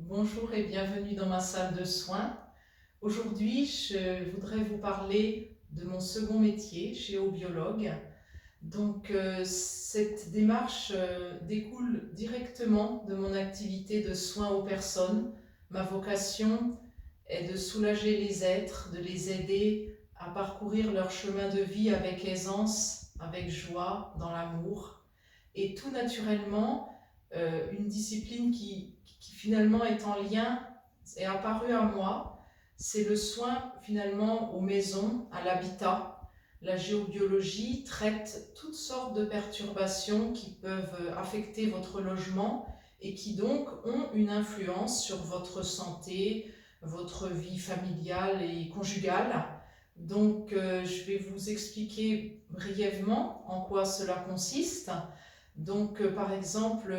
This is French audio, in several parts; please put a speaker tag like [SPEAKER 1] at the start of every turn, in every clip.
[SPEAKER 1] Bonjour et bienvenue dans ma salle de soins. Aujourd'hui, je voudrais vous parler de mon second métier, géobiologue. Cette démarche découle directement de mon activité de soins aux personnes. Ma vocation est de soulager les êtres, de les aider à parcourir leur chemin de vie avec aisance, avec joie, dans l'amour. Et tout naturellement, une discipline qui finalement est en lien, est apparue à moi, c'est le soin finalement aux maisons, à l'habitat. La géobiologie traite toutes sortes de perturbations qui peuvent affecter votre logement et qui donc ont une influence sur votre santé, votre vie familiale et conjugale. Je vais vous expliquer brièvement en quoi cela consiste. Par exemple,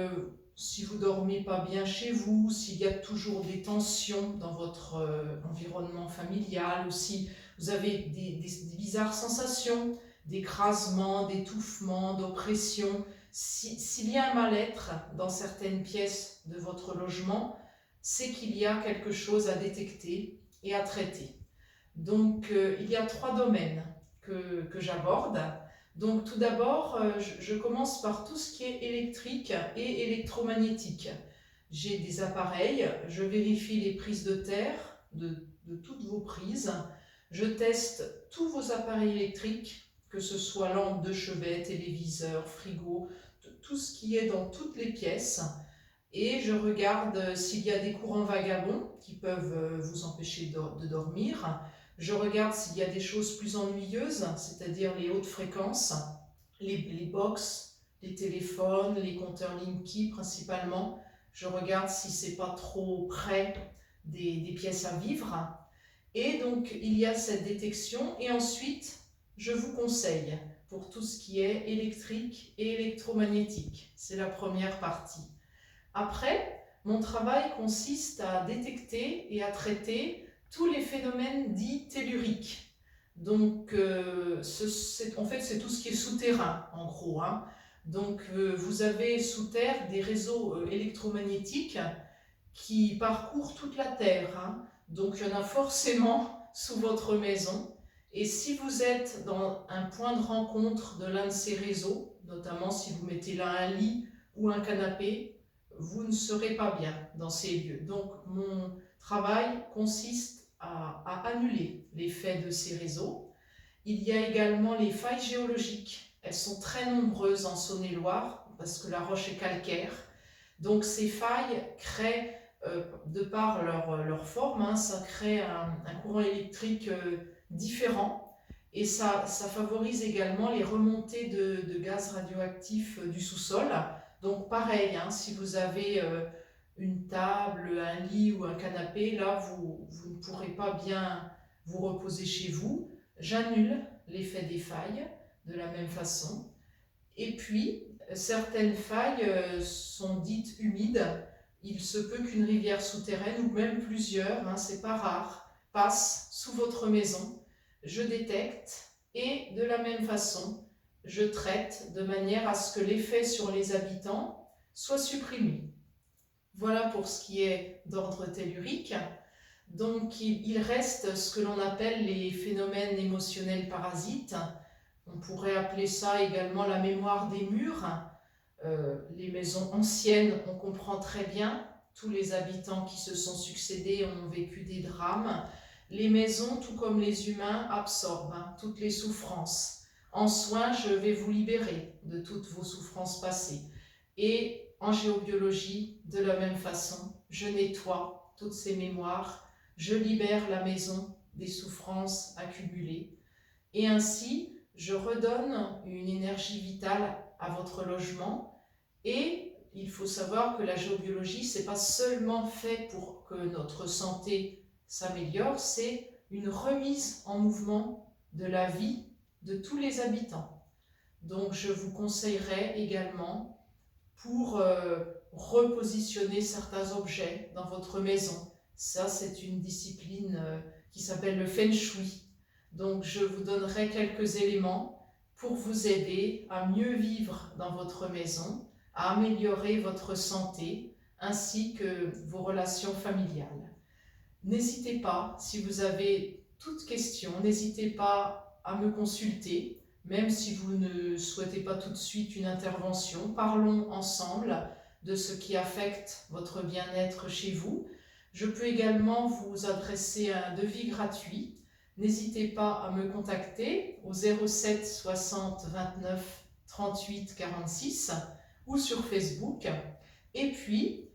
[SPEAKER 1] si vous dormez pas bien chez vous, s'il y a toujours des tensions dans votre environnement familial, ou si vous avez des bizarres sensations, d'écrasement, d'étouffement, d'oppression, s'il y a un mal-être dans certaines pièces de votre logement, c'est qu'il y a quelque chose à détecter et à traiter. Il y a 3 domaines que j'aborde. Donc tout d'abord, je commence par tout ce qui est électrique et électromagnétique. J'ai des appareils, je vérifie les prises de terre de toutes vos prises. Je teste tous vos appareils électriques, que ce soit lampe de chevet, téléviseur, frigo, tout ce qui est dans toutes les pièces. Et je regarde s'il y a des courants vagabonds qui peuvent vous empêcher de dormir. Je regarde s'il y a des choses plus ennuyeuses, c'est-à-dire les hautes fréquences, les box, les téléphones, les compteurs Linky principalement. Je regarde si c'est pas trop près des pièces à vivre. Et donc, il y a cette détection. Et ensuite, je vous conseille pour tout ce qui est électrique et électromagnétique. C'est la première partie. Après, mon travail consiste à détecter et à traiter tous les phénomènes dits telluriques. En fait, c'est tout ce qui est souterrain, en gros. Vous avez sous terre des réseaux électromagnétiques qui parcourent toute la Terre. Donc, il y en a forcément sous votre maison. Et si vous êtes dans un point de rencontre de l'un de ces réseaux, notamment si vous mettez là un lit ou un canapé, vous ne serez pas bien dans ces lieux. Donc, mon travail consiste à annuler l'effet de ces réseaux. Il y a également les failles géologiques. Elles sont très nombreuses en Saône-et-Loire parce que la roche est calcaire. Donc, ces failles créent, de par leur forme, ça crée un courant électrique différent. Et ça favorise également les remontées de gaz radioactifs du sous-sol. Donc pareil, si vous avez une table, un lit ou un canapé, là vous ne pourrez pas bien vous reposer chez vous. J'annule l'effet des failles de la même façon. Et puis, certaines failles sont dites humides. Il se peut qu'une rivière souterraine, ou même plusieurs, c'est pas rare, passe sous votre maison. Je détecte et de la même façon, je traite de manière à ce que l'effet sur les habitants soit supprimé. Voilà pour ce qui est d'ordre tellurique. Donc il reste ce que l'on appelle les phénomènes émotionnels parasites. On pourrait appeler ça également la mémoire des murs. Les maisons anciennes, on comprend très bien, tous les habitants qui se sont succédés ont vécu des drames. Les maisons, tout comme les humains, absorbent toutes les souffrances. En soins, je vais vous libérer de toutes vos souffrances passées. Et en géobiologie, de la même façon, je nettoie toutes ces mémoires, je libère la maison des souffrances accumulées. Et ainsi, je redonne une énergie vitale à votre logement. Et il faut savoir que la géobiologie, c'est pas seulement fait pour que notre santé s'améliore, c'est une remise en mouvement de la vie de tous les habitants. Donc je vous conseillerais également pour repositionner certains objets dans votre maison. Ça, c'est une discipline qui s'appelle le Feng Shui. Donc je vous donnerai quelques éléments pour vous aider à mieux vivre dans votre maison, à améliorer votre santé, ainsi que vos relations familiales. N'hésitez pas, si vous avez toute question, n'hésitez pas à me consulter, même si vous ne souhaitez pas tout de suite une intervention. Parlons ensemble de ce qui affecte votre bien-être chez vous. Je peux également vous adresser un devis gratuit. N'hésitez pas à me contacter au 07 60 29 38 46 ou sur Facebook. Et puis,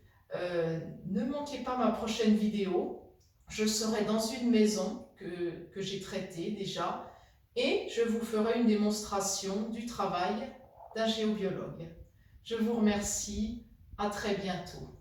[SPEAKER 1] ne manquez pas ma prochaine vidéo. Je serai dans une maison que j'ai traitée déjà et je vous ferai une démonstration du travail d'un géobiologue. Je vous remercie, à très bientôt.